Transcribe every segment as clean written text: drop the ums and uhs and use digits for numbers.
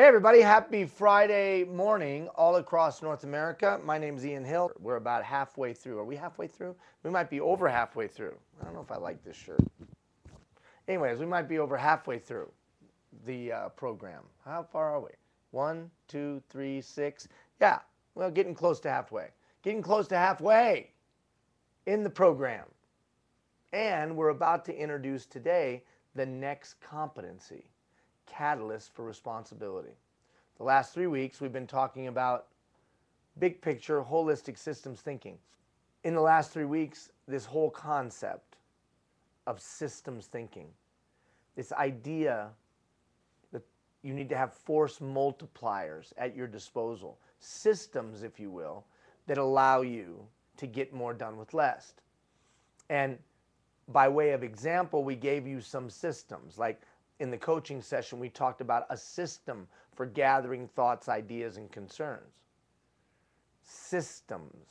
Hey everybody, happy Friday morning all across North America. My name is Ian Hill. We're about halfway through. Are we halfway through? We might be over halfway through. I don't know if I like this shirt. Anyways, we might be over halfway through the program. How far are we? 1, 2, 3, 6. Yeah, well, getting close to halfway. Getting close to halfway in the program. And we're about to introduce today the next competency. Catalyst for responsibility. The last 3 weeks we've been talking about big picture, holistic systems thinking. In the last 3 weeks, this whole concept of systems thinking, this idea that you need to have force multipliers at your disposal, systems, if you will, that allow you to get more done with less. And by way of example, we gave you some systems. Like in the coaching session, we talked about a system for gathering thoughts, ideas, and concerns. Systems.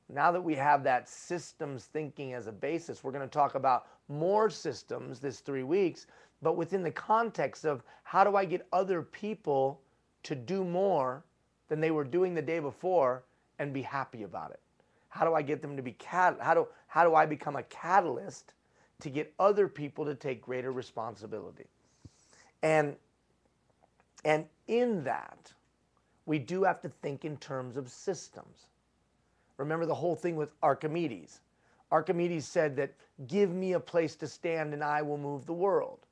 Now that we have that systems thinking as a basis, we're going to talk about more systems this 3 weeks, but within the context of how do I get other people to do more than they were doing the day before and be happy about it? How do I get them to be how do I become a catalyst to get other people to take greater responsibility? And in that, we do have to think in terms of systems. Remember the whole thing with Archimedes. Archimedes said that, give me a place to stand and I will move the world.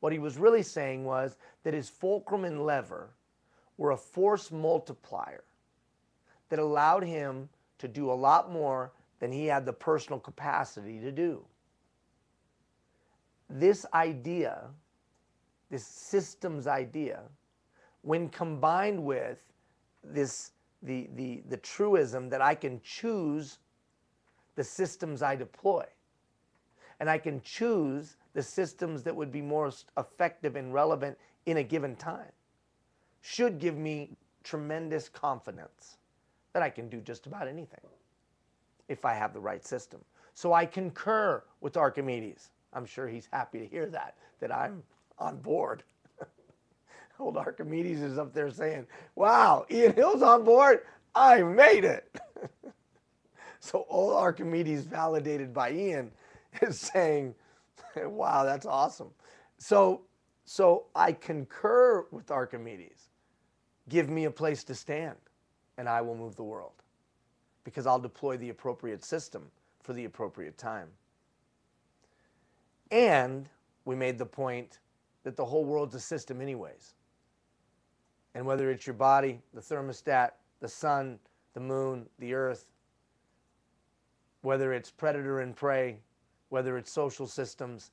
What he was really saying was that his fulcrum and lever were a force multiplier that allowed him to do a lot more than he had the personal capacity to do. This idea, this systems idea, when combined with the truism that I can choose the systems I deploy, and I can choose the systems that would be most effective and relevant in a given time, should give me tremendous confidence that I can do just about anything if I have the right system. So I concur with Archimedes. I'm sure he's happy to hear that I'm on board. Old Archimedes is up there saying, wow, Ian Hill's on board. I made it. So old Archimedes, validated by Ian, is saying, wow, that's awesome. So I concur with Archimedes. Give me a place to stand and I will move the world, because I'll deploy the appropriate system for the appropriate time. And we made the point that the whole world's a system anyways. And whether it's your body, the thermostat, the sun, the moon, the earth, whether it's predator and prey, whether it's social systems,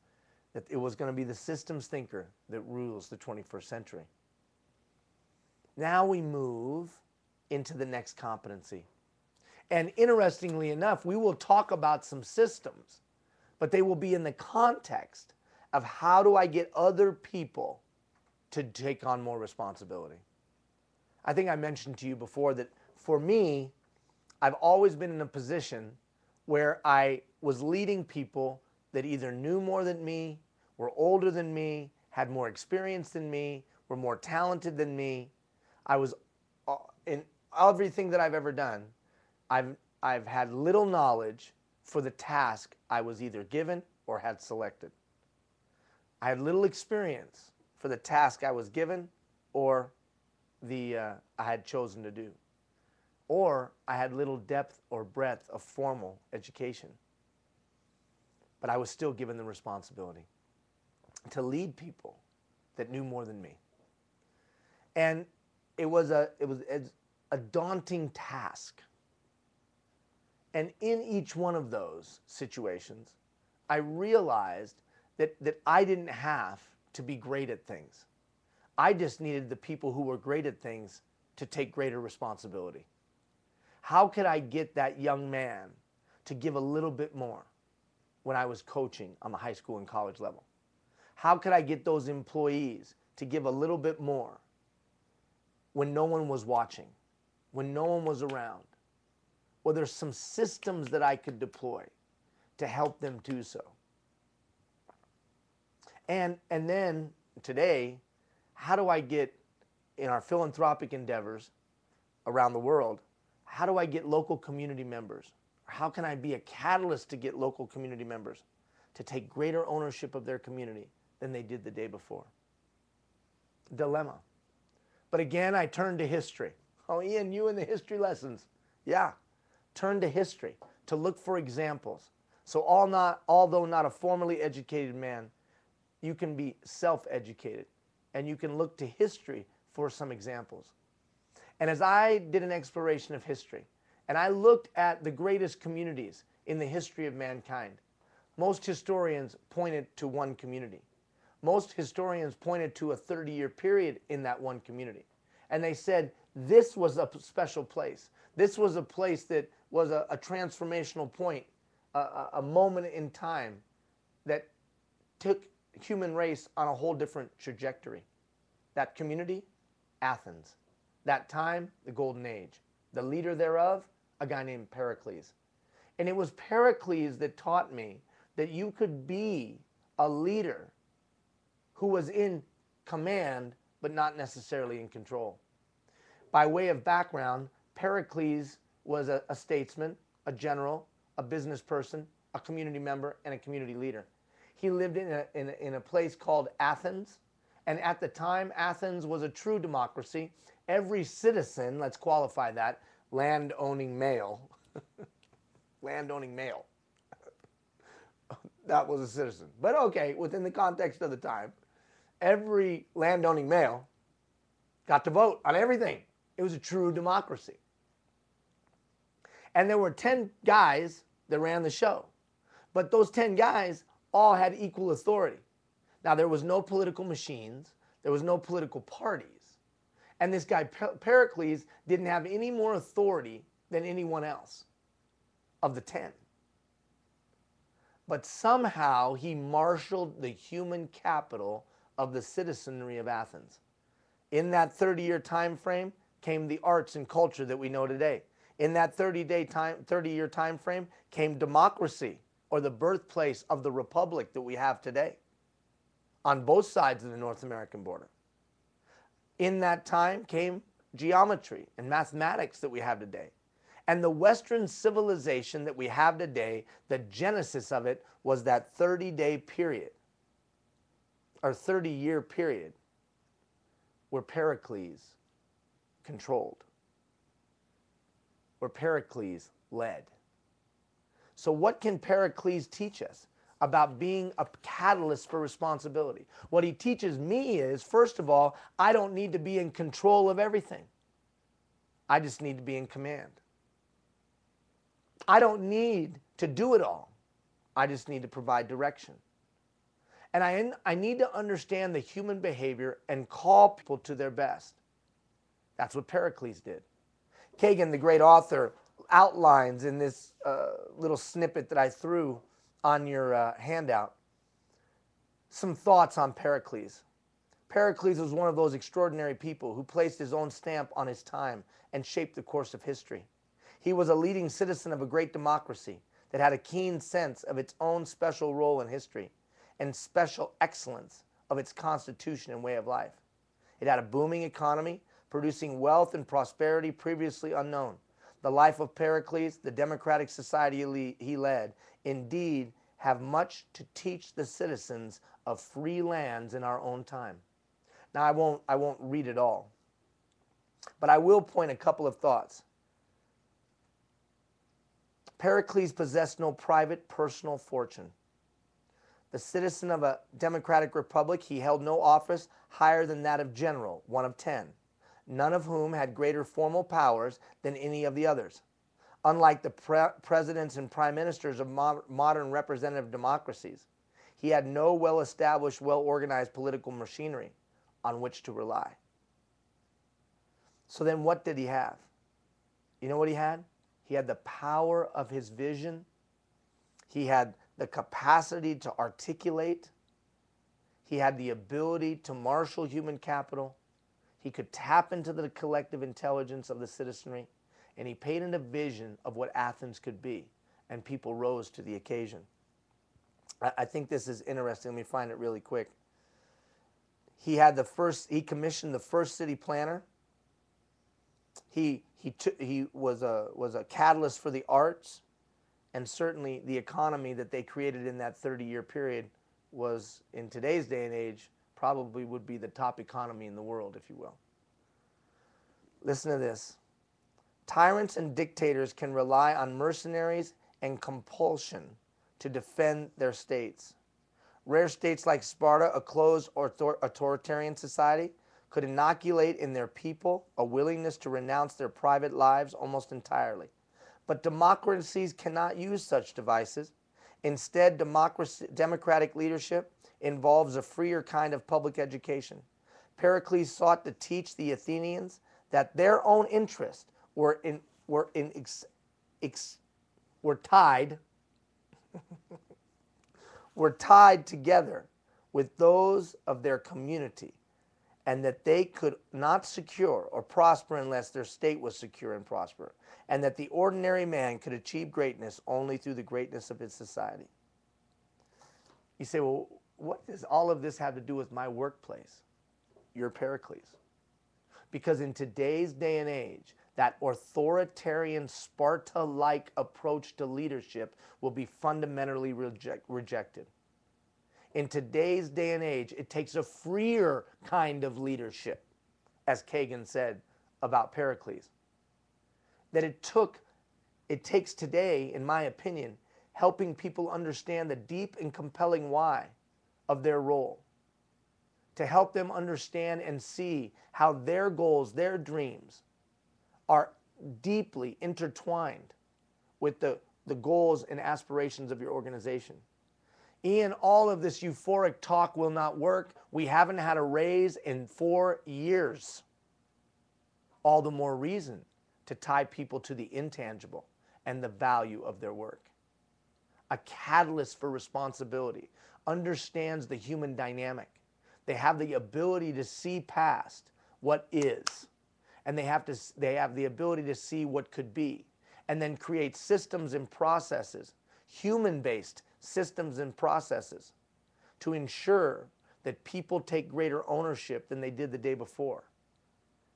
that it was going to be the systems thinker that rules the 21st century. Now we move into the next competency. And interestingly enough, we will talk about some systems, but they will be in the context of how do I get other people to take on more responsibility. I think I mentioned to you before that for me, I've always been in a position where I was leading people that either knew more than me, were older than me, had more experience than me, were more talented than me. I was in everything that I've ever done, I've had little knowledge for the task I was either given or had selected. I had little experience for the task I was given or I had chosen to do. Or I had little depth or breadth of formal education. But I was still given the responsibility to lead people that knew more than me. And it was a daunting task. And in each one of those situations, I realized that I didn't have to be great at things. I just needed the people who were great at things to take greater responsibility. How could I get that young man to give a little bit more when I was coaching on the high school and college level? How could I get those employees to give a little bit more when no one was watching, when no one was around? Well, there's some systems that I could deploy to help them do so. And then today, how do I get in our philanthropic endeavors around the world, how do I get local community members? How can I be a catalyst to get local community members to take greater ownership of their community than they did the day before? Dilemma. But again, I turn to history. Oh, Ian, you and the history lessons. Yeah, turn to history to look for examples. So although not a formally educated man, you can be self-educated, and you can look to history for some examples. And as I did an exploration of history, and I looked at the greatest communities in the history of mankind, most historians pointed to one community. Most historians pointed to a 30-year period in that one community. And they said this was a special place. This was a place that was a transformational point, a moment in time that took human race on a whole different trajectory. That community, Athens. That time, the Golden Age. The leader thereof, a guy named Pericles. And it was Pericles that taught me that you could be a leader who was in command, but not necessarily in control. By way of background, Pericles was a statesman, a general, a business person, a community member, and a community leader. He lived in a place called Athens, and at the time, Athens was a true democracy. Every citizen, let's qualify that, land-owning male, land-owning male, that was a citizen. But okay, within the context of the time, every land-owning male got to vote on everything. It was a true democracy. And there were 10 guys that ran the show. But those 10 guys all had equal authority. Now, there was no political machines. There was no political parties. And this guy, Pericles, didn't have any more authority than anyone else of the 10. But somehow he marshaled the human capital of the citizenry of Athens. In that 30-year time frame came the arts and culture that we know today. In that 30-year time frame came democracy, or the birthplace of the republic that we have today, on both sides of the North American border. In that time came geometry and mathematics that we have today. And the Western civilization that we have today, the genesis of it was that 30-day period, or 30-year period, where Pericles controlled, where Pericles led. So what can Pericles teach us about being a catalyst for responsibility? What he teaches me is, first of all, I don't need to be in control of everything. I just need to be in command. I don't need to do it all. I just need to provide direction. And I need to understand the human behavior and call people to their best. That's what Pericles did. Kagan, the great author, outlines in this little snippet that I threw on your handout some thoughts on Pericles. Pericles was one of those extraordinary people who placed his own stamp on his time and shaped the course of history. He was a leading citizen of a great democracy that had a keen sense of its own special role in history and special excellence of its constitution and way of life. It had a booming economy, producing wealth and prosperity previously unknown. The life of Pericles, the democratic society he led, indeed have much to teach the citizens of free lands in our own time. Now, I won't read it all, but I will point a couple of thoughts. Pericles possessed no private personal fortune. The citizen of a democratic republic, he held no office higher than that of general, one of 10, none of whom had greater formal powers than any of the others. Unlike the presidents and prime ministers of modern representative democracies, he had no well-established, well-organized political machinery on which to rely. So then what did he have? You know what he had? He had the power of his vision. He had the capacity to articulate. He had the ability to marshal human capital. He could tap into the collective intelligence of the citizenry, and he painted a vision of what Athens could be, and people rose to the occasion. I think this is interesting. Let me find it really quick. He commissioned the first city planner. He was a catalyst for the arts, and certainly the economy that they created in that 30-year period was, in today's day and age, probably would be the top economy in the world, if you will. Listen to this. Tyrants and dictators can rely on mercenaries and compulsion to defend their states. Rare states like Sparta, a closed authoritarian society, could inoculate in their people a willingness to renounce their private lives almost entirely. But democracies cannot use such devices. Instead, democratic leadership involves a freer kind of public education. Pericles sought to teach the Athenians that their own interests were tied were tied together with those of their community, and that they could not secure or prosper unless their state was secure and prosper, and that the ordinary man could achieve greatness only through the greatness of his society. You say, well, what does all of this have to do with my workplace? You're Pericles. Because in today's day and age, that authoritarian Sparta-like approach to leadership will be fundamentally rejected. In today's day and age, it takes a freer kind of leadership, as Kagan said about Pericles. That it takes today, in my opinion, helping people understand the deep and compelling why of their role. To help them understand and see how their goals, their dreams, are deeply intertwined with the goals and aspirations of your organization. Ian, all of this euphoric talk will not work. We haven't had a raise in 4 years. All the more reason to tie people to the intangible and the value of their work. A catalyst for responsibility understands the human dynamic. They have the ability to see past what is, and they have the ability to see what could be, and then create systems and processes, human-based systems and processes, to ensure that people take greater ownership than they did the day before.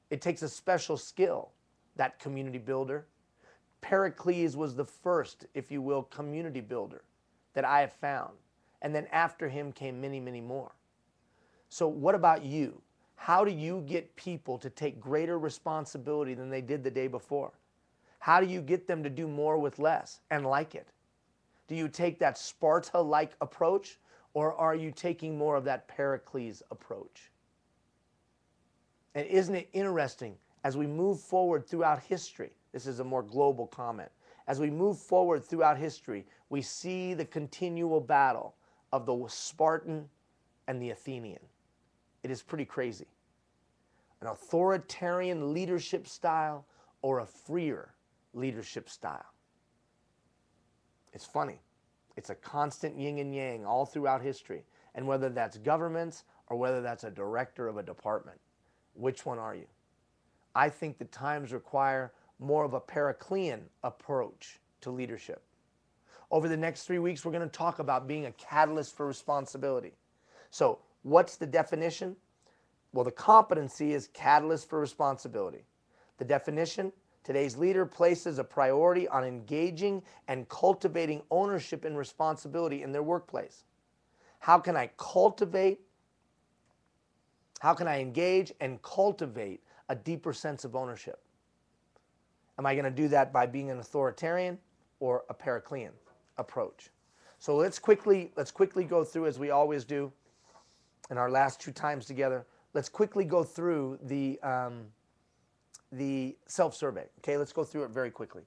It takes a special skill, that community builder. Pericles was the first, if you will, community builder that I have found. And then after him came many, many more. So what about you? How do you get people to take greater responsibility than they did the day before? How do you get them to do more with less and like it? Do you take that Sparta-like approach, or are you taking more of that Pericles approach? And isn't it interesting, as we move forward throughout history, this is a more global comment, as we move forward throughout history, we see the continual battle of the Spartan and the Athenian. It is pretty crazy. An authoritarian leadership style or a freer leadership style. It's funny. It's a constant yin and yang all throughout history. And whether that's governments or whether that's a director of a department, which one are you? I think the times require more of a Periclean approach to leadership. Over the next 3 weeks, we're going to talk about being a catalyst for responsibility. So what's the definition? Well, the competency is catalyst for responsibility. The definition: today's leader places a priority on engaging and cultivating ownership and responsibility in their workplace. How can I engage and cultivate a deeper sense of ownership? Am I going to do that by being an authoritarian or a Periclean approach? So let's quickly go through, as we always do in our last 2 times together, let's quickly go through the self-survey. Okay, let's go through it very quickly.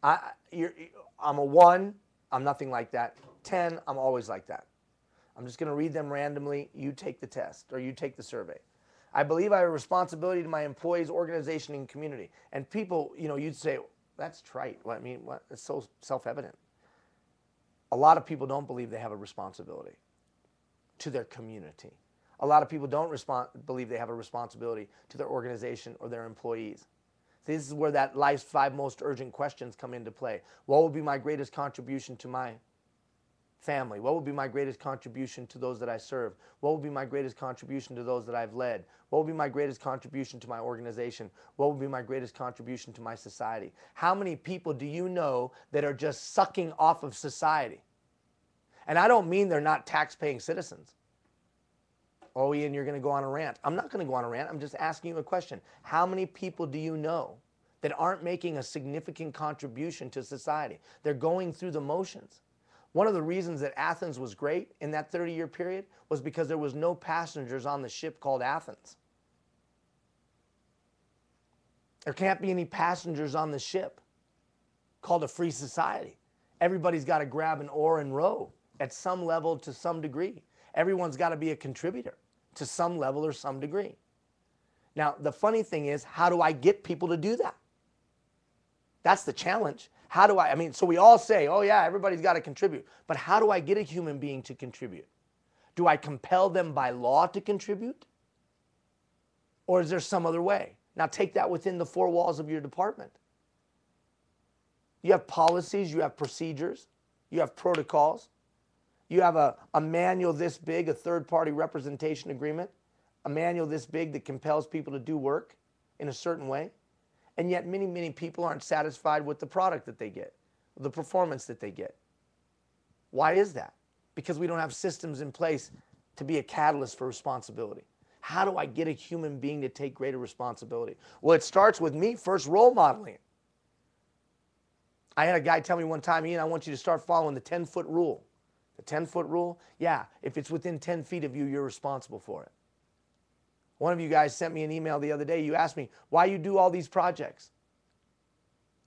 I'm a 1, I'm nothing like that. 10, I'm always like that. I'm just going to read them randomly. You take the test, or you take the survey. I believe I have a responsibility to my employees, organization, and community. And people, you'd say, that's trite. What? It's so self-evident. A lot of people don't believe they have a responsibility to their community. A lot of people don't believe they have a responsibility to their organization or their employees. See, this is where that life's 5 most urgent questions come into play. What will be my greatest contribution to my family? What would be my greatest contribution to those that I serve? What would be my greatest contribution to those that I've led? What would be my greatest contribution to my organization? What would be my greatest contribution to my society? How many people do you know that are just sucking off of society? And I don't mean they're not tax-paying citizens. Oh, Ian, you're going to go on a rant. I'm not going to go on a rant. I'm just asking you a question. How many people do you know that aren't making a significant contribution to society? They're going through the motions. One of the reasons that Athens was great in that 30-year period was because there was no passengers on the ship called Athens. There can't be any passengers on the ship called a free society. Everybody's got to grab an oar and row at some level to some degree. Everyone's got to be a contributor to some level or some degree. Now, the funny thing is, how do I get people to do that? That's the challenge. How do I mean, so we all say, oh yeah, everybody's got to contribute. But how do I get a human being to contribute? Do I compel them by law to contribute? Or is there some other way? Now take that within the four walls of your department. You have policies, you have procedures, you have protocols. You have a manual this big, a third-party representation agreement, a manual this big that compels people to do work in a certain way. And yet many, many people aren't satisfied with the product that they get, the performance that they get. Why is that? Because we don't have systems in place to be a catalyst for responsibility. How do I get a human being to take greater responsibility? Well, it starts with me first role modeling it. I had a guy tell me one time, Ian, I want you to start following the 10-foot rule. The 10-foot rule? Yeah, if it's within 10 feet of you, you're responsible for it. One of you guys sent me an email the other day. You asked me, why you do all these projects?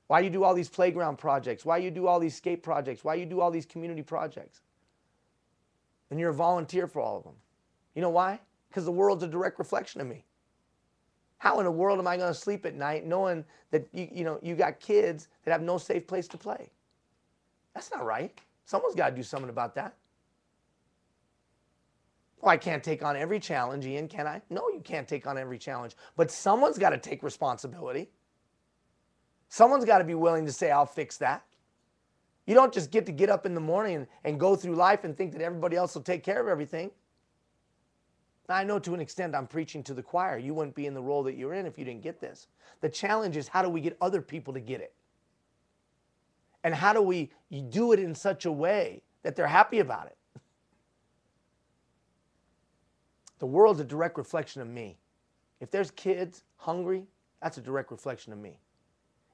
Why you do all these playground projects? Why you do all these skate projects? Why you do all these community projects? And you're a volunteer for all of them. You know why? Because the world's a direct reflection of me. How in the world am I going to sleep at night knowing that you got kids that have no safe place to play? That's not right. Someone's got to do something about that. Oh, I can't take on every challenge, Ian, can I? No, you can't take on every challenge. But someone's got to take responsibility. Someone's got to be willing to say, I'll fix that. You don't just get up in the morning and go through life and think that everybody else will take care of everything. Now, I know to an extent I'm preaching to the choir. You wouldn't be in the role that you're in if you didn't get this. The challenge is, how do we get other people to get it? And how do we do it in such a way that they're happy about it? The world's a direct reflection of me. If there's kids hungry, that's a direct reflection of me.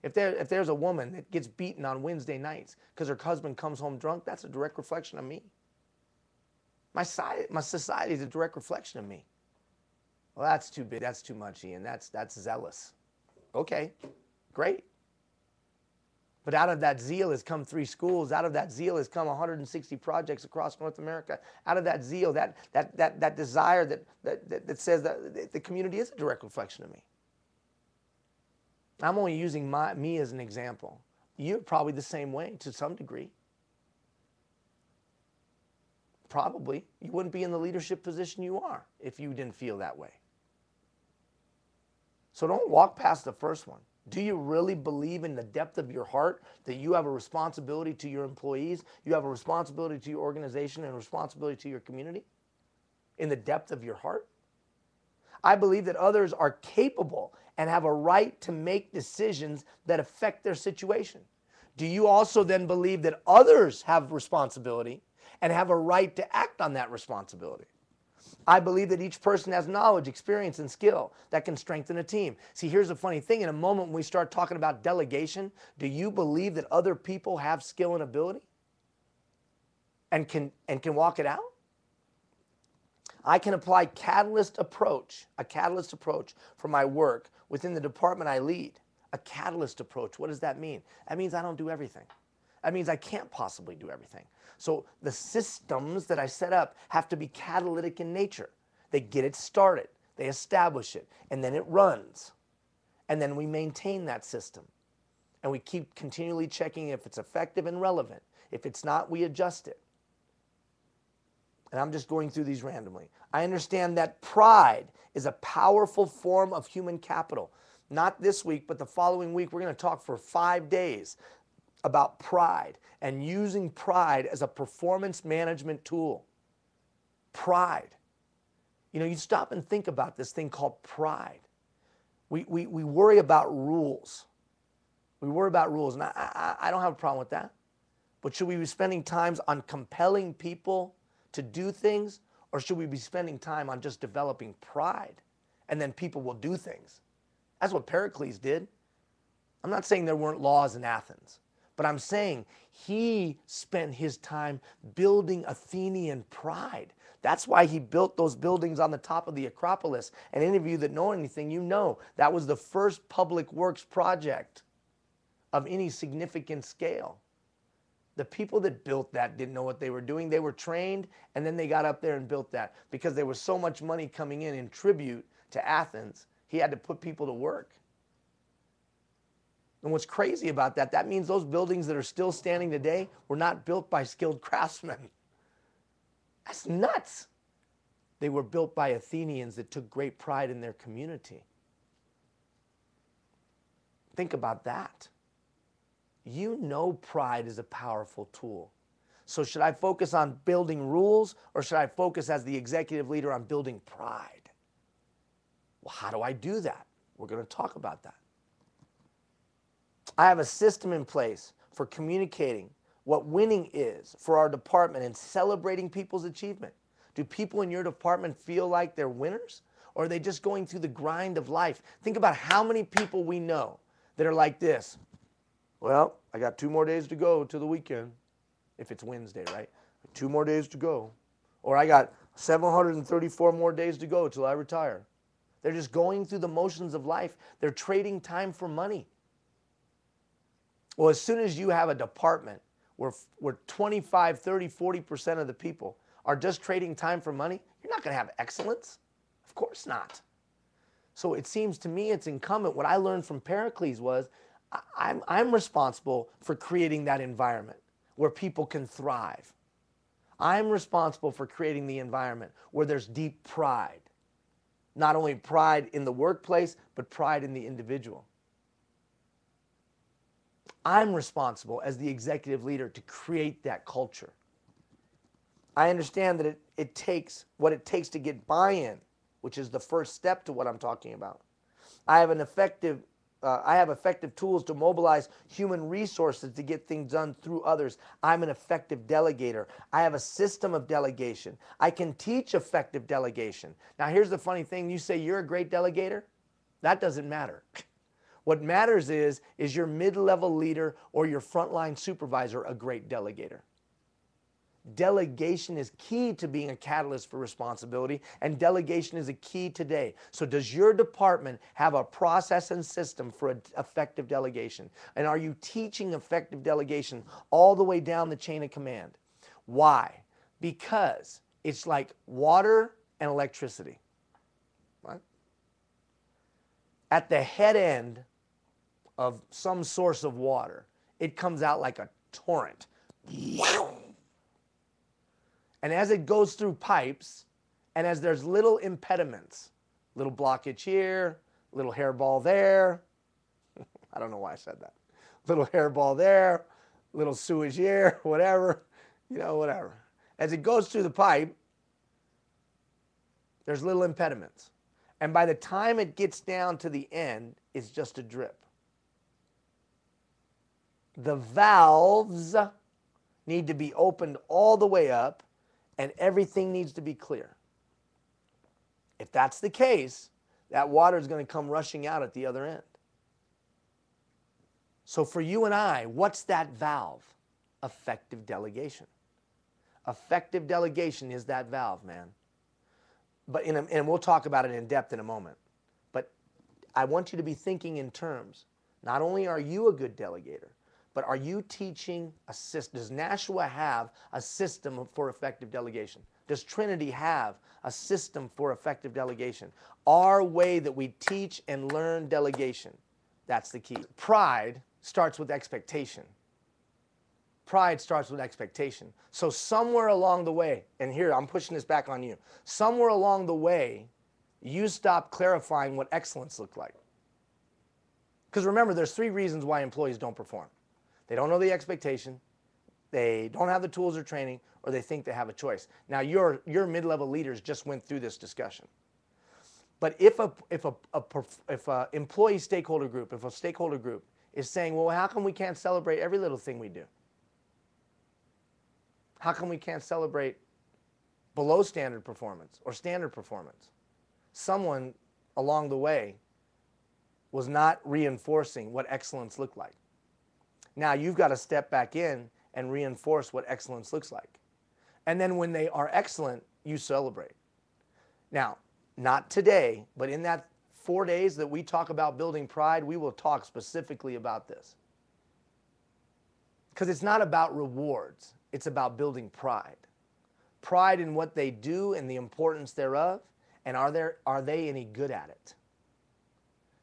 If there's a woman that gets beaten on Wednesday nights because her husband comes home drunk, that's a direct reflection of me. My society is a direct reflection of me. Well, that's too big. That's too much, Ian. That's zealous. Okay, great. But out of that zeal has come 3 schools. Out of that zeal has come 160 projects across North America. Out of that zeal, that desire that says that the community is a direct reflection of me. I'm only using me as an example. You're probably the same way to some degree. Probably. You wouldn't be in the leadership position you are if you didn't feel that way. So don't walk past the first one. Do you really believe in the depth of your heart that you have a responsibility to your employees, you have a responsibility to your organization, and a responsibility to your community? In the depth of your heart? I believe that others are capable and have a right to make decisions that affect their situation. Do you also then believe that others have responsibility and have a right to act on that responsibility? I believe that each person has knowledge, experience, and skill that can strengthen a team. See, here's the funny thing. In a moment when we start talking about delegation, do you believe that other people have skill and ability and can walk it out? I can apply a catalyst approach for my work within the department I lead. A catalyst approach. What does that mean? That means I don't do everything. That means I can't possibly do everything. So the systems that I set up have to be catalytic in nature. They get it started, they establish it, and then it runs. And then we maintain that system. And we keep continually checking if it's effective and relevant. If it's not, we adjust it. And I'm just going through these randomly. I understand that pride is a powerful form of human capital. Not this week, but the following week, we're going to talk for 5 days about pride and using pride as a performance management tool. Pride. You know, you stop and think about this thing called pride. We worry about rules. We worry about rules, and I don't have a problem with that. But should we be spending time on compelling people to do things, or should we be spending time on just developing pride, and then people will do things? That's what Pericles did. I'm not saying there weren't laws in Athens, but I'm saying he spent his time building Athenian pride. That's why he built those buildings on the top of the Acropolis. And any of you that know anything, you know that was the first public works project of any significant scale. The people that built that didn't know what they were doing. They were trained, and then they got up there and built that because there was so much money coming in tribute to Athens. He had to put people to work. And what's crazy about that, that means those buildings that are still standing today were not built by skilled craftsmen. That's nuts. They were built by Athenians that took great pride in their community. Think about that. You know pride is a powerful tool. So should I focus on building rules, or should I focus as the executive leader on building pride? Well, how do I do that? We're going to talk about that. I have a system in place for communicating what winning is for our department and celebrating people's achievement. Do people in your department feel like they're winners, or are they just going through the grind of life? Think about how many people we know that are like this. Well, I got 2 more days to go to the weekend. If it's Wednesday, right? 2 more days to go. Or I got 734 more days to go till I retire. They're just going through the motions of life. They're trading time for money. Well, as soon as you have a department where 25, 30, 40% of the people are just trading time for money, you're not going to have excellence. Of course not. So it seems to me it's incumbent. What I learned from Pericles was I'm responsible for creating that environment where people can thrive. I'm responsible for creating the environment where there's deep pride. Not only pride in the workplace, but pride in the individual. I'm responsible as the executive leader to create that culture. I understand that it takes what it takes to get buy-in, which is the first step to what I'm talking about. I have effective tools to mobilize human resources to get things done through others. I'm an effective delegator. I have a system of delegation. I can teach effective delegation. Now, here's the funny thing. You say you're a great delegator. That doesn't matter. What matters is your mid-level leader or your frontline supervisor a great delegator? Delegation is key to being a catalyst for responsibility, and delegation is a key today. So does your department have a process and system for effective delegation? And are you teaching effective delegation all the way down the chain of command? Why? Because it's like water and electricity. Right? At the head end of some source of water, it comes out like a torrent. And as it goes through pipes, and as there's little impediments, little blockage here, little hairball there, I don't know why I said that, little hairball there, little sewage here, whatever, whatever. As it goes through the pipe, there's little impediments. And by the time it gets down to the end, it's just a drip. The valves need to be opened all the way up, and everything needs to be clear. If that's the case, that water is going to come rushing out at the other end. So for you and I, what's that valve? Effective delegation. Effective delegation is that valve, man. But and we'll talk about it in depth in a moment. But I want you to be thinking in terms, not only are you a good delegator, but are you teaching a system? Does Nashua have a system for effective delegation? Does Trinity have a system for effective delegation? Our way that we teach and learn delegation, that's the key. Pride starts with expectation. Pride starts with expectation. So somewhere along the way, and here I'm pushing this back on you, somewhere along the way, you stop clarifying what excellence looked like. Because remember, there's 3 reasons why employees don't perform. They don't know the expectation, they don't have the tools or training, or they think they have a choice. Now, your mid-level leaders just went through this discussion. But if a employee stakeholder group, if a stakeholder group is saying, well, how come we can't celebrate every little thing we do? How come we can't celebrate below standard performance or standard performance? Someone along the way was not reinforcing what excellence looked like. Now you've got to step back in and reinforce what excellence looks like. And then when they are excellent, you celebrate. Now, not today, but in that 4 days that we talk about building pride, we will talk specifically about this. Because it's not about rewards, it's about building pride. Pride in what they do and the importance thereof, and are they any good at it?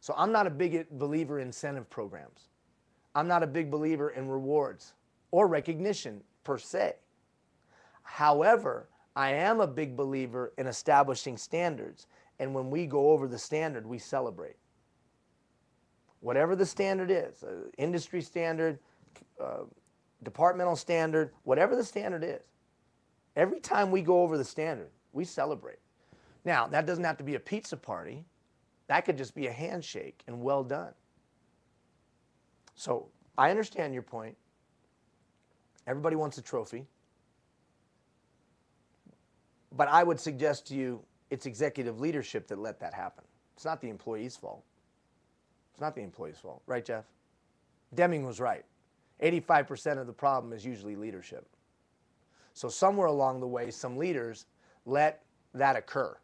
So I'm not a big believer in incentive programs. I'm not a big believer in rewards or recognition per se. However, I am a big believer in establishing standards, and when we go over the standard, we celebrate. Whatever the standard is, industry standard, departmental standard, whatever the standard is, every time we go over the standard, we celebrate. Now, that doesn't have to be a pizza party. That could just be a handshake and well done. So I understand your point. Everybody wants a trophy. But I would suggest to you it's executive leadership that let that happen. It's not the employee's fault. It's not the employee's fault. Right, Jeff? Deming was right. 85% of the problem is usually leadership. So somewhere along the way, some leaders let that occur.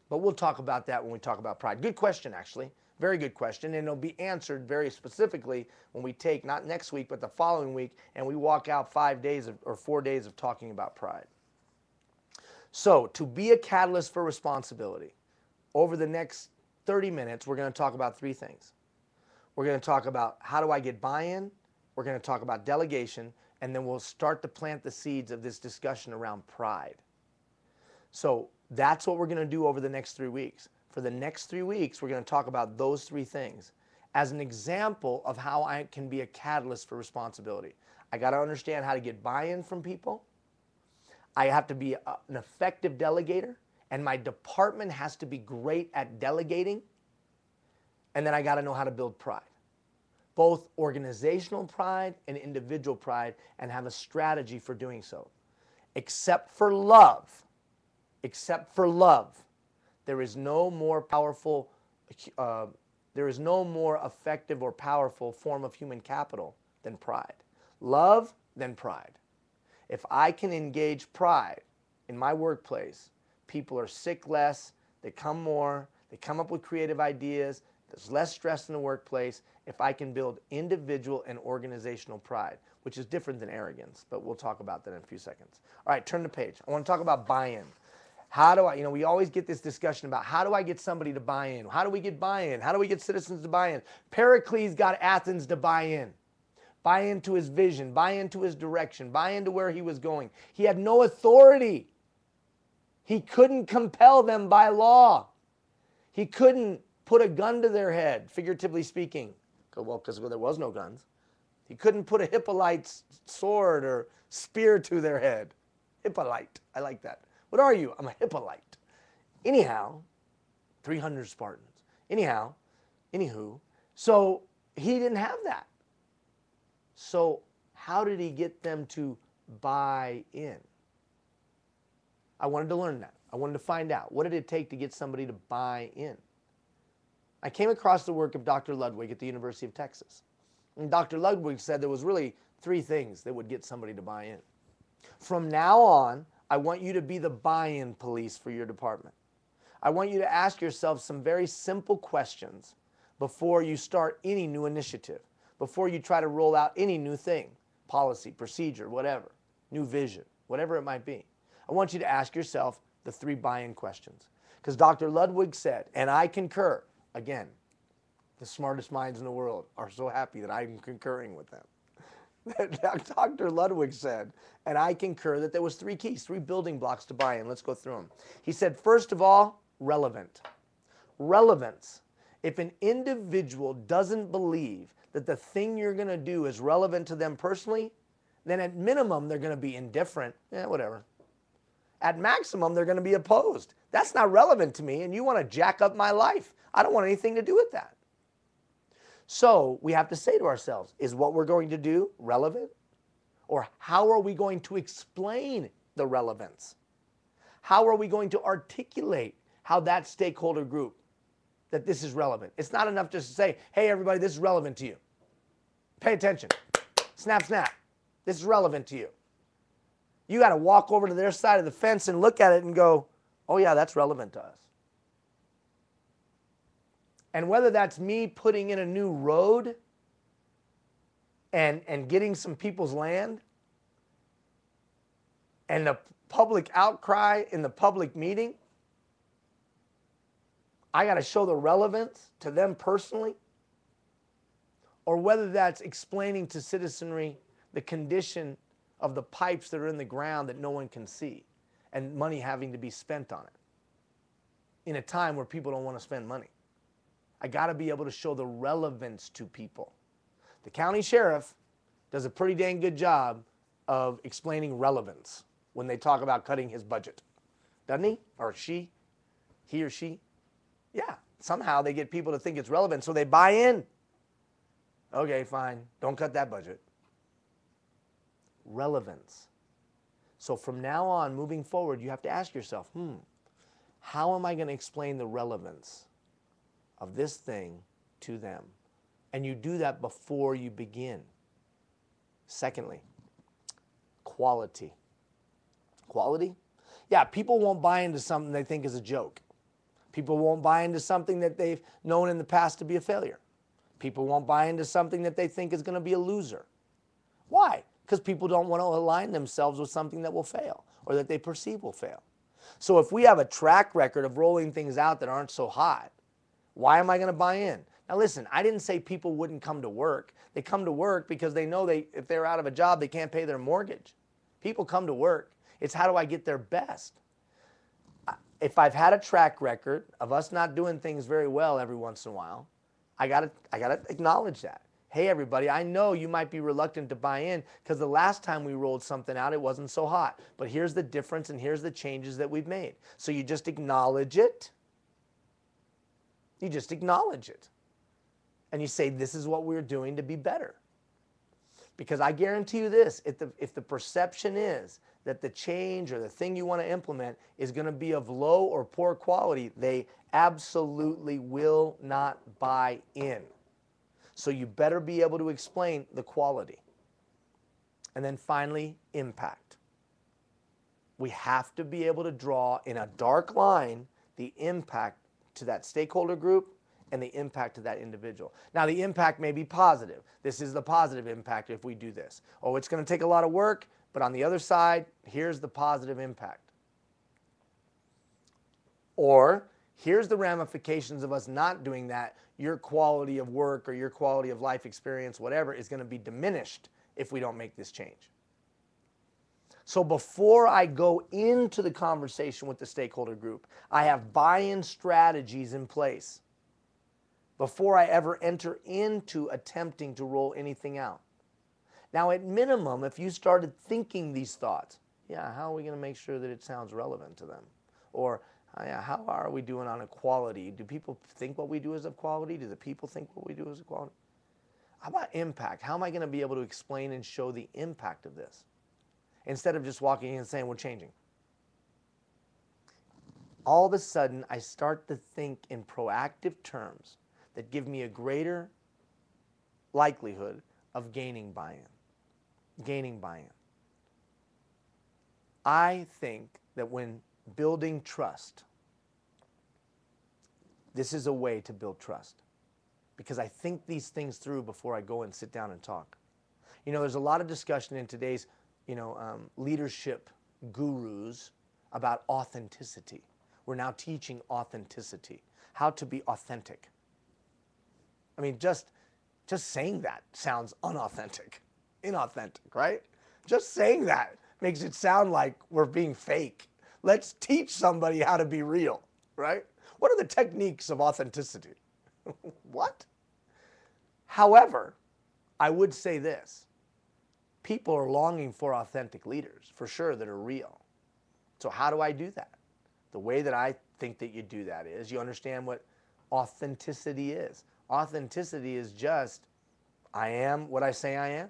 But we'll talk about that when we talk about pride. Good question, actually. Very good question. And it'll be answered very specifically when we take, not next week, but the following week, and we walk out 5 days or 4 days of talking about pride. So, to be a catalyst for responsibility, over the next 30 minutes, we're going to talk about 3 things. We're going to talk about how do I get buy-in, we're going to talk about delegation, and then we'll start to plant the seeds of this discussion around pride. So, that's what we're going to do over the next 3 weeks. For the next 3 weeks, we're going to talk about those 3 things as an example of how I can be a catalyst for responsibility. I got to understand how to get buy-in from people. I have to be an effective delegator, and my department has to be great at delegating. And then I got to know how to build pride, both organizational pride and individual pride, and have a strategy for doing so. Except for love, there is no more powerful, there is no more effective or powerful form of human capital than pride. Love, then pride. If I can engage pride in my workplace, people are sick less, they come more, they come up with creative ideas, there's less stress in the workplace. If I can build individual and organizational pride, which is different than arrogance, but we'll talk about that in a few seconds. All right, turn the page. I want to talk about buy-in. How do I, we always get this discussion about how do I get somebody to buy in? How do we get buy-in? How do we get citizens to buy in? Pericles got Athens to buy in. Buy into his vision, buy into his direction, buy into where he was going. He had no authority. He couldn't compel them by law. He couldn't put a gun to their head, figuratively speaking. Well, because there was no guns. He couldn't put a Hippolyte's sword or spear to their head. Hippolyte, I like that. What are you? I'm a Hippolyte. Anyhow, 300 Spartans. Anywho, so he didn't have that. So how did he get them to buy in? I wanted to learn that. I wanted to find out. What did it take to get somebody to buy in? I came across the work of Dr. Ludwig at the University of Texas. And Dr. Ludwig said there was really 3 things that would get somebody to buy in. From now on, I want you to be the buy-in police for your department. I want you to ask yourself some very simple questions before you start any new initiative, before you try to roll out any new thing, policy, procedure, whatever, new vision, whatever it might be. I want you to ask yourself the 3 buy-in questions. Because Dr. Ludwig said, and I concur, again, the smartest minds in the world are so happy that I'm concurring with them. Dr. Ludwig said, and I concur, that there was 3 keys, 3 building blocks to buy in. Let's go through them. He said, first of all, relevant. Relevance. If an individual doesn't believe that the thing you're going to do is relevant to them personally, then at minimum, they're going to be indifferent. Yeah, whatever. At maximum, they're going to be opposed. That's not relevant to me, and you want to jack up my life. I don't want anything to do with that. So we have to say to ourselves, is what we're going to do relevant? Or how are we going to explain the relevance? How are we going to articulate how that stakeholder group, that this is relevant? It's not enough just to say, hey, everybody, this is relevant to you. Pay attention. Snap, snap. This is relevant to you. You got to walk over to their side of the fence and look at it and go, oh, yeah, that's relevant to us. And whether that's me putting in a new road and getting some people's land and the public outcry in the public meeting, I got to show the relevance to them personally, or whether that's explaining to citizenry the condition of the pipes that are in the ground that no one can see and money having to be spent on it in a time where people don't want to spend money. I got to be able to show the relevance to people. The county sheriff does a pretty dang good job of explaining relevance when they talk about cutting his budget. Doesn't he? Or she? He or she? Yeah. Somehow they get people to think it's relevant, so they buy in. Okay, fine. Don't cut that budget. Relevance. So from now on, moving forward, you have to ask yourself, how am I going to explain the relevance of this thing to them? And you do that before you begin. Secondly, quality. Quality? Yeah, people won't buy into something they think is a joke. People won't buy into something that they've known in the past to be a failure. People won't buy into something that they think is going to be a loser. Why? Because people don't want to align themselves with something that will fail or that they perceive will fail. So if we have a track record of rolling things out that aren't so hot, why am I going to buy in? Now listen, I didn't say people wouldn't come to work. They come to work because they know if they're out of a job, they can't pay their mortgage. People come to work. It's how do I get their best? If I've had a track record of us not doing things very well every once in a while, I gotta acknowledge that. Hey everybody, I know you might be reluctant to buy in because the last time we rolled something out, it wasn't so hot. But here's the difference and here's the changes that we've made. So you just acknowledge it. You just acknowledge it. And you say, this is what we're doing to be better. Because I guarantee you this, if the perception is that the change or the thing you want to implement is going to be of low or poor quality, they absolutely will not buy in. So you better be able to explain the quality. And then finally, impact. We have to be able to draw in a dark line the impact to that stakeholder group and the impact to that individual. Now the impact may be positive. This is the positive impact if we do this. Oh, it's going to take a lot of work, but on the other side, here's the positive impact. Or here's the ramifications of us not doing that. Your quality of work or your quality of life experience, whatever, is going to be diminished if we don't make this change. So before I go into the conversation with the stakeholder group, I have buy-in strategies in place before I ever enter into attempting to roll anything out. Now, at minimum, if you started thinking these thoughts, yeah, how are we going to make sure that it sounds relevant to them? Or yeah, how are we doing on equality? Do people think what we do is of quality? Do the people think what we do is of quality? How about impact? How am I going to be able to explain and show the impact of this? Instead of just walking in and saying, we're changing. All of a sudden, I start to think in proactive terms that give me a greater likelihood of gaining buy-in. Gaining buy-in. I think that when building trust, this is a way to build trust. Because I think these things through before I go and sit down and talk. You know, there's a lot of discussion in today's leadership gurus about authenticity. We're now teaching authenticity, how to be authentic. I mean, just saying that sounds unauthentic, inauthentic, right? Just saying that makes it sound like we're being fake. Let's teach somebody how to be real, right? What are the techniques of authenticity? What? However, I would say this. People are longing for authentic leaders, for sure, that are real. So how do I do that? The way that I think that you do that is you understand what authenticity is. Authenticity is just, I am what I say I am.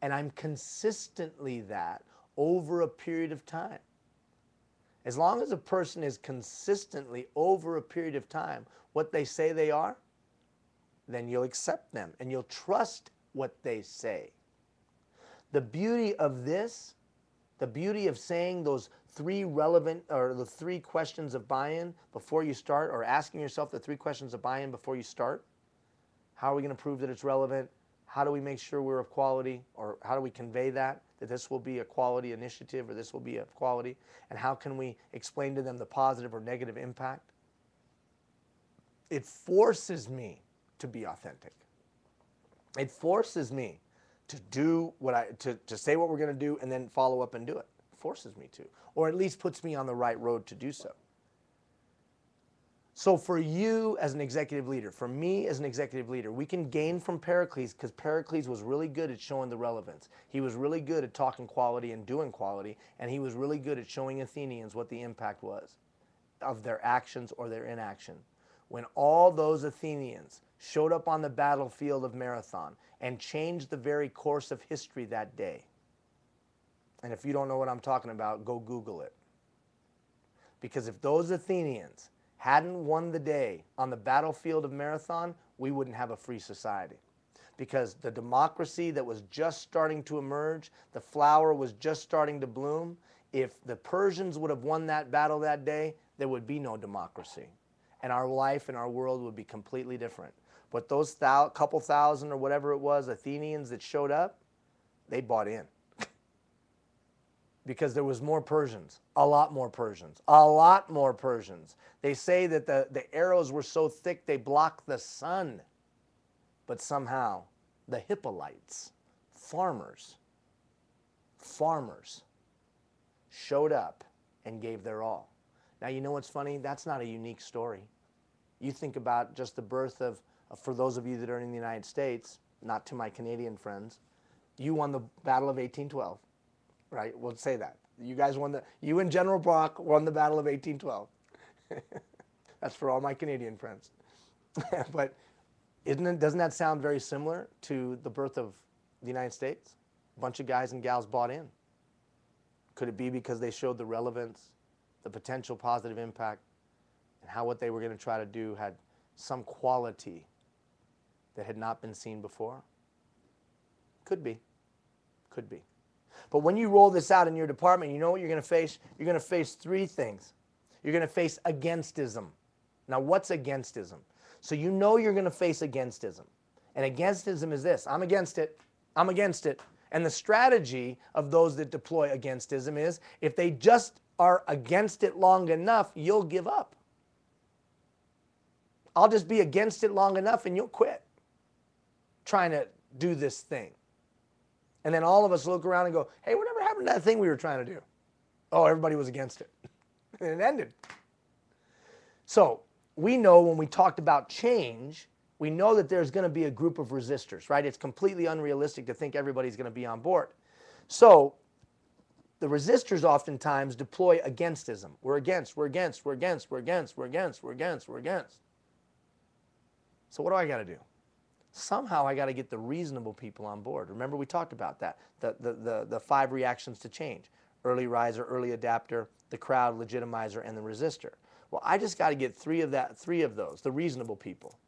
And I'm consistently that over a period of time. As long as a person is consistently over a period of time what they say they are, then you'll accept them and you'll trust what they say. The beauty of this, the beauty of saying those three relevant, or the three questions of buy-in before you start, or asking yourself the three questions of buy-in before you start. How are we going to prove that it's relevant? How do we make sure we're of quality? Or how do we convey that this will be a quality initiative, or this will be of quality? And how can we explain to them the positive or negative impact? It forces me to be authentic. It forces me to do to say what we're going to do and then follow up and do it. It forces me to, or at least puts me on the right road to do so. So for you as an executive leader, for me as an executive leader, we can gain from Pericles because Pericles was really good at showing the relevance. He was really good at talking quality and doing quality, and he was really good at showing Athenians what the impact was of their actions or their inaction. When all those Athenians showed up on the battlefield of Marathon and changed the very course of history that day. And if you don't know what I'm talking about, go Google it. Because if those Athenians hadn't won the day on the battlefield of Marathon, we wouldn't have a free society. Because the democracy that was just starting to emerge, the flower was just starting to bloom, if the Persians would have won that battle that day, there would be no democracy. And our life and our world would be completely different. But those couple thousand or whatever it was, Athenians that showed up, they bought in. Because there was more Persians, a lot more Persians, a lot more Persians. They say that the arrows were so thick they blocked the sun. But somehow the Hippolytes, farmers, showed up and gave their all. Now, you know what's funny? That's not a unique story. You think about just the birth of, for those of you that are in the United States, not to my Canadian friends, you won the Battle of 1812, right? We'll say that. You guys won you and General Brock won the Battle of 1812. That's for all my Canadian friends. But doesn't that sound very similar to the birth of the United States? A bunch of guys and gals bought in. Could it be because they showed the relevance, the potential positive impact, and how what they were going to try to do had some quality that had not been seen before? Could be. Could be. But when you roll this out in your department, you know what you're going to face? You're going to face three things. You're going to face againstism. Now, what's againstism? So you know you're going to face againstism. And againstism is this. I'm against it. I'm against it. And the strategy of those that deploy againstism is if they just are against it long enough, you'll give up. I'll just be against it long enough and you'll quit trying to do this thing. And then all of us look around and go, hey, whatever happened to that thing we were trying to do? Oh, everybody was against it. And it ended. So we know when we talked about change, we know that there's going to be a group of resistors, right? It's completely unrealistic to think everybody's going to be on board. So the resistors oftentimes deploy againstism. We're against, we're against, we're against, we're against, we're against, we're against, we're against. So what do I got to do? Somehow I got to get the reasonable people on board. Remember we talked about that, the 5 reactions to change. Early riser, early adapter, the crowd, legitimizer, and the resistor. Well, I just got to get 3 of those, the reasonable people.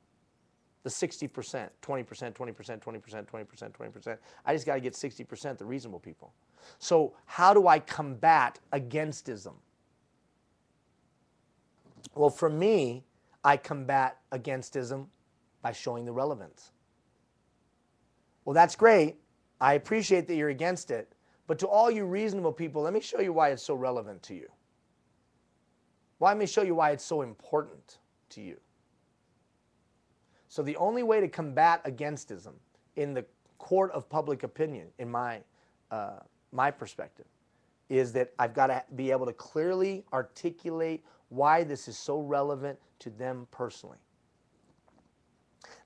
The 60%, 20%, 20%, 20%, 20%, 20%. I just got to get 60%, the reasonable people. So how do I combat againstism? Well, for me, I combat againstism by showing the relevance. Well, that's great. I appreciate that you're against it. But to all you reasonable people, let me show you why it's so relevant to you. Let me show you why it's so important to you. So the only way to combat againstism in the court of public opinion, in my perspective, is that I've got to be able to clearly articulate why this is so relevant to them personally.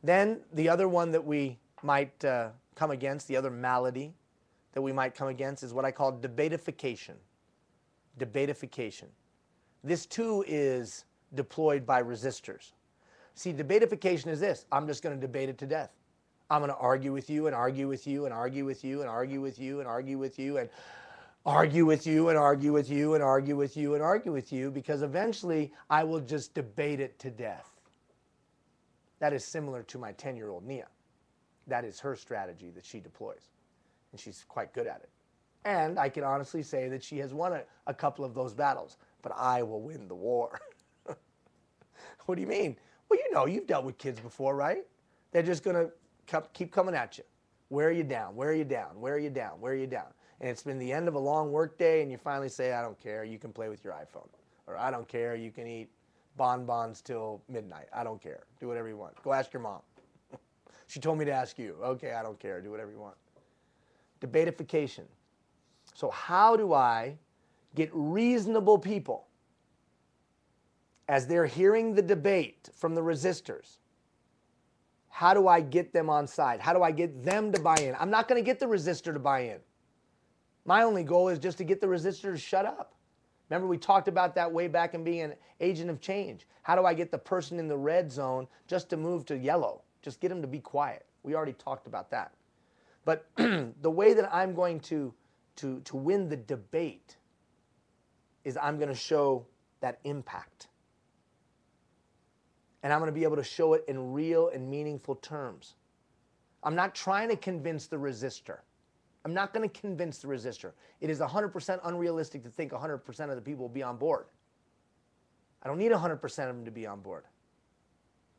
Then the other one that we might come against, the other malady that we might come against is what I call debatification. Debatification. This too is deployed by resistors. See, debatification is this. I'm just going to debate it to death. I'm going to argue with you and argue with you and argue with you and argue with you and argue with you and argue with you and argue with you and argue with you and argue with you, because eventually I will just debate it to death. That is similar to my 10-year-old Nia. That is her strategy that she deploys, and she's quite good at it. And I can honestly say that she has won a couple of those battles, but I will win the war. What do you mean? Well, you know, you've dealt with kids before, right? They're just going to keep coming at you. Wear you down, wear you down, wear you down, wear you down. And it's been the end of a long work day, and you finally say, I don't care, you can play with your iPhone. Or I don't care, you can eat bonbons till midnight. I don't care. Do whatever you want. Go ask your mom. She told me to ask you. Okay, I don't care. Do whatever you want. Debatification. So how do I get reasonable people, as they're hearing the debate from the resistors, how do I get them on side? How do I get them to buy in? I'm not going to get the resistor to buy in. My only goal is just to get the resistor to shut up. Remember, we talked about that way back in being an agent of change. How do I get the person in the red zone just to move to yellow? Just get them to be quiet. We already talked about that. But the way that I'm going to win the debate is I'm going to show that impact. And I'm going to be able to show it in real and meaningful terms. I'm not trying to convince the resistor. I'm not going to convince the resistor. It is 100% unrealistic to think 100% of the people will be on board. I don't need 100% of them to be on board.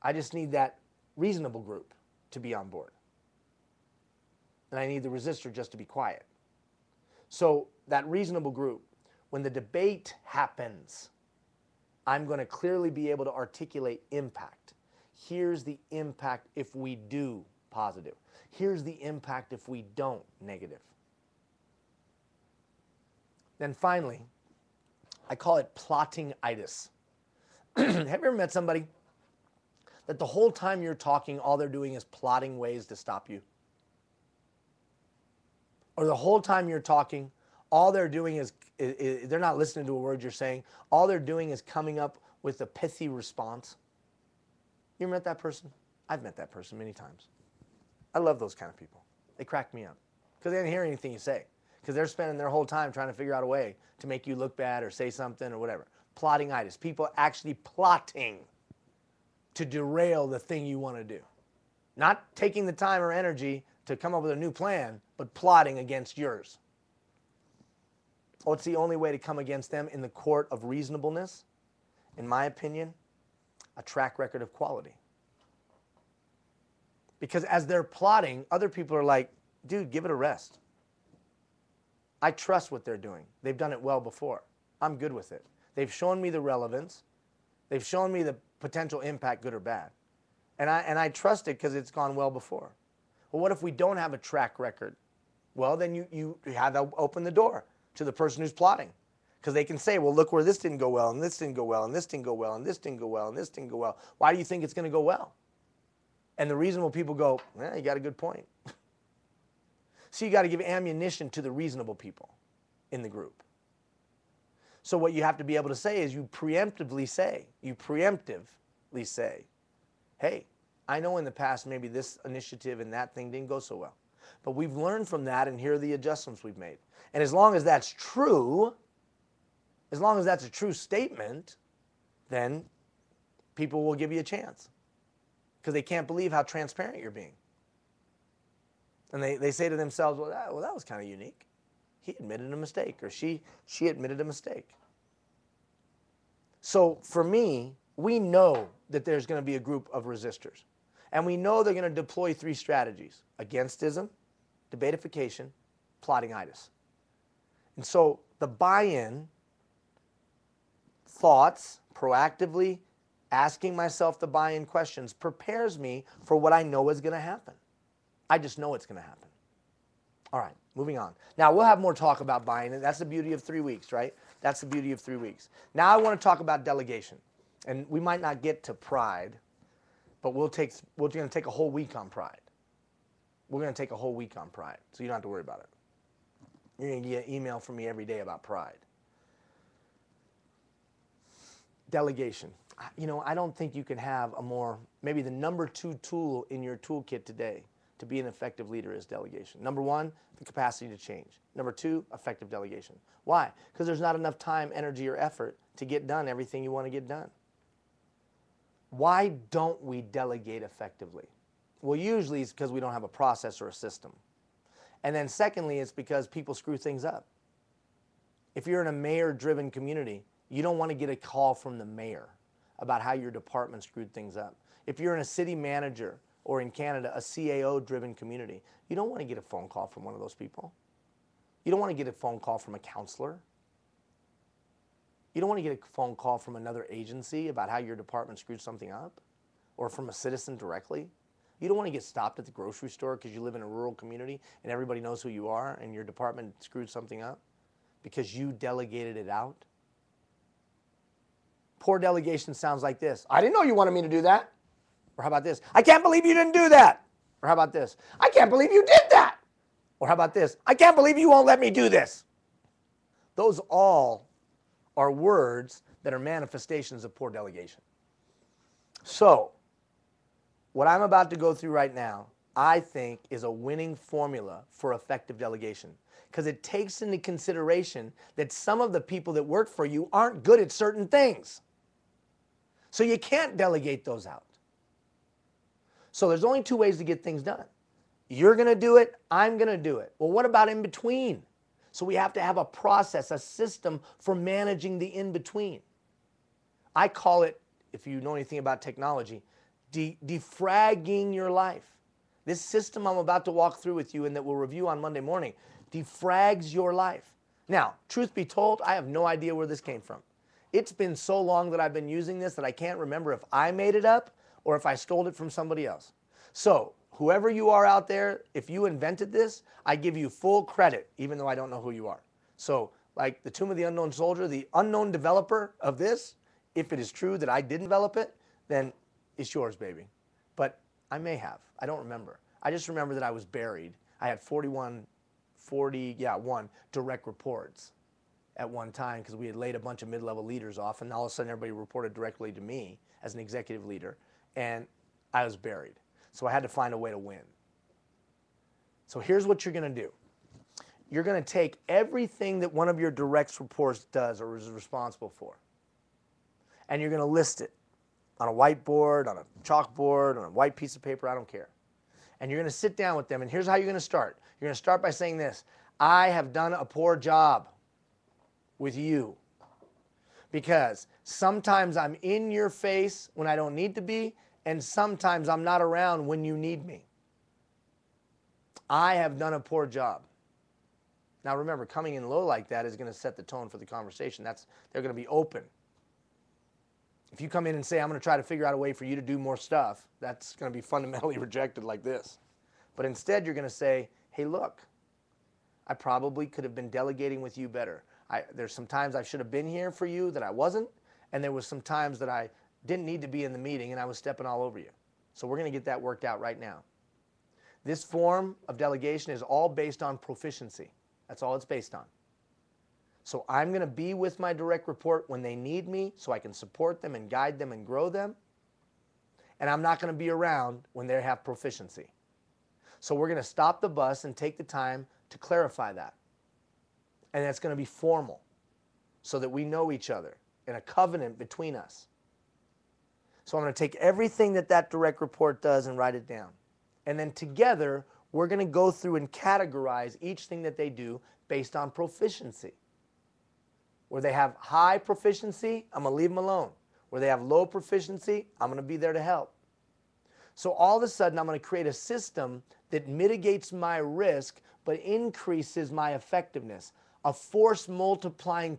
I just need that reasonable group to be on board. And I need the resistor just to be quiet. So that reasonable group, when the debate happens, I'm going to clearly be able to articulate impact. Here's the impact if we do positive. Here's the impact if we don't negative. Then finally, I call it plotting-itis. Have you ever met somebody that the whole time you're talking, all they're doing is plotting ways to stop you? Or the whole time you're talking, all they're doing is they're not listening to a word you're saying. All they're doing is coming up with a pithy response. You ever met that person? I've met that person many times. I love those kind of people. They crack me up because they didn't hear anything you say, because they're spending their whole time trying to figure out a way to make you look bad or say something or whatever. Plotting-itis. People actually plotting to derail the thing you want to do. Not taking the time or energy to come up with a new plan, but plotting against yours. What's the only way to come against them in the court of reasonableness? In my opinion, a track record of quality. Because as they're plotting, other people are like, dude, give it a rest. I trust what they're doing. They've done it well before. I'm good with it. They've shown me the relevance. They've shown me the potential impact, good or bad. And I trust it because it's gone well before. Well, what if we don't have a track record? Well, then you have to open the door to the person who's plotting. Because they can say, well, look where this didn't go well, and this didn't go well, and this didn't go well, and this didn't go well, and this didn't go well. Why do you think it's going to go well? And the reasonable people go, you got a good point. So you got to give ammunition to the reasonable people in the group. So what you have to be able to say is you preemptively say, hey, I know in the past maybe this initiative and that thing didn't go so well. But we've learned from that, and here are the adjustments we've made. And as long as that's true, as long as that's a true statement, then people will give you a chance. Because they can't believe how transparent you're being. And they say to themselves, well, that was kind of unique. He admitted a mistake, or she admitted a mistake. So for me, we know that there's going to be a group of resistors. And we know they're going to deploy 3 strategies: againstism, debatification, plotting-itis. And so the buy-in, thoughts, proactively asking myself the buy-in questions prepares me for what I know is going to happen. I just know it's going to happen. All right, moving on. Now, we'll have more talk about buy-in. That's the beauty of 3 weeks, right? That's the beauty of 3 weeks. Now I want to talk about delegation. And we might not get to pride, but we're going to take a whole week on pride. We're going to take a whole week on pride, so you don't have to worry about it. You're going to get an email from me every day about pride. Delegation. You know, I don't think you can have a more, maybe the number 2 tool in your toolkit today to be an effective leader is delegation. Number 1, the capacity to change. Number 2, effective delegation. Why? Because there's not enough time, energy, or effort to get done everything you want to get done. Why don't we delegate effectively? Well, usually it's because we don't have a process or a system. And then secondly, it's because people screw things up. If you're in a mayor-driven community, you don't want to get a call from the mayor about how your department screwed things up. If you're in a city manager or in Canada, a CAO-driven community, you don't want to get a phone call from one of those people. You don't want to get a phone call from a counselor. You don't want to get a phone call from another agency about how your department screwed something up, or from a citizen directly. You don't want to get stopped at the grocery store because you live in a rural community and everybody knows who you are and your department screwed something up because you delegated it out. Poor delegation sounds like this. I didn't know you wanted me to do that. Or how about this? I can't believe you didn't do that. Or how about this? I can't believe you did that. Or how about this? I can't believe you won't let me do this. Those all are words that are manifestations of poor delegation. So, what I'm about to go through right now, I think, is a winning formula for effective delegation, because it takes into consideration that some of the people that work for you aren't good at certain things. So you can't delegate those out. So there's only 2 ways to get things done. You're going to do it, I'm going to do it. Well, what about in between? So we have to have a process, a system for managing the in-between. I call it, if you know anything about technology, defragging your life. This system I'm about to walk through with you and that we'll review on Monday morning defrags your life. Now, truth be told, I have no idea where this came from. It's been so long that I've been using this that I can't remember if I made it up or if I stole it from somebody else. So, whoever you are out there, if you invented this, I give you full credit, even though I don't know who you are. So, like the Tomb of the Unknown Soldier, the unknown developer of this, if it is true that I didn't develop it, then it's yours, baby. But I may have. I don't remember. I just remember that I was buried. I had 1 direct reports at one time because we had laid a bunch of mid-level leaders off, and all of a sudden everybody reported directly to me as an executive leader, and I was buried. So I had to find a way to win. So here's what you're going to do. You're going to take everything that one of your direct reports does or is responsible for, and you're going to list it on a whiteboard, on a chalkboard, on a white piece of paper, I don't care. And you're going to sit down with them, and here's how you're going to start. You're going to start by saying this: I have done a poor job with you because sometimes I'm in your face when I don't need to be, and sometimes I'm not around when you need me. I have done a poor job. Now remember, coming in low like that is going to set the tone for the conversation. They're going to be open. If you come in and say, I'm going to try to figure out a way for you to do more stuff, that's going to be fundamentally rejected like this. But instead, you're going to say, hey, look, I probably could have been delegating with you better. There's some times I should have been here for you that I wasn't, and there was some times that I didn't need to be in the meeting and I was stepping all over you. So we're going to get that worked out right now. This form of delegation is all based on proficiency. That's all it's based on. So I'm going to be with my direct report when they need me so I can support them and guide them and grow them. And I'm not going to be around when they have proficiency. So we're going to stop the bus and take the time to clarify that. And that's going to be formal so that we know each other in a covenant between us. So I'm going to take everything that direct report does and write it down. And then together, we're going to go through and categorize each thing that they do based on proficiency. Where they have high proficiency, I'm going to leave them alone. Where they have low proficiency, I'm going to be there to help. So all of a sudden, I'm going to create a system that mitigates my risk but increases my effectiveness. A force multiplying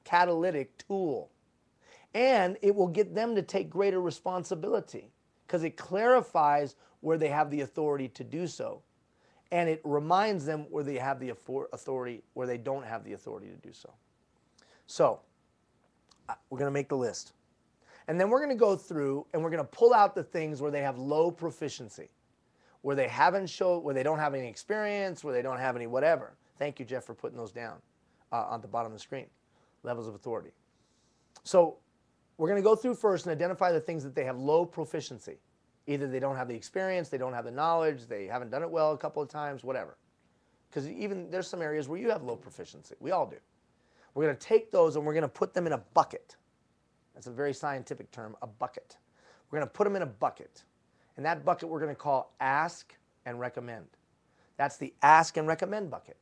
catalytic tool. And it will get them to take greater responsibility because it clarifies where they have the authority to do so. And it reminds them where they have the authority, where they don't have the authority to do so. So we're going to make the list. And then we're going to go through and we're going to pull out the things where they have low proficiency. where they haven't showed, where they don't have any experience, where they don't have any whatever. Thank you, Jeff, for putting those down on the bottom of the screen. Levels of authority. So we're going to go through first and identify the things that they have low proficiency. Either they don't have the experience, they don't have the knowledge, they haven't done it well a couple of times, whatever. Because even there's some areas where you have low proficiency. We all do. We're going to take those and we're going to put them in a bucket. That's a very scientific term, a bucket. We're going to put them in a bucket. And that bucket we're going to call ask and recommend. That's the ask and recommend bucket.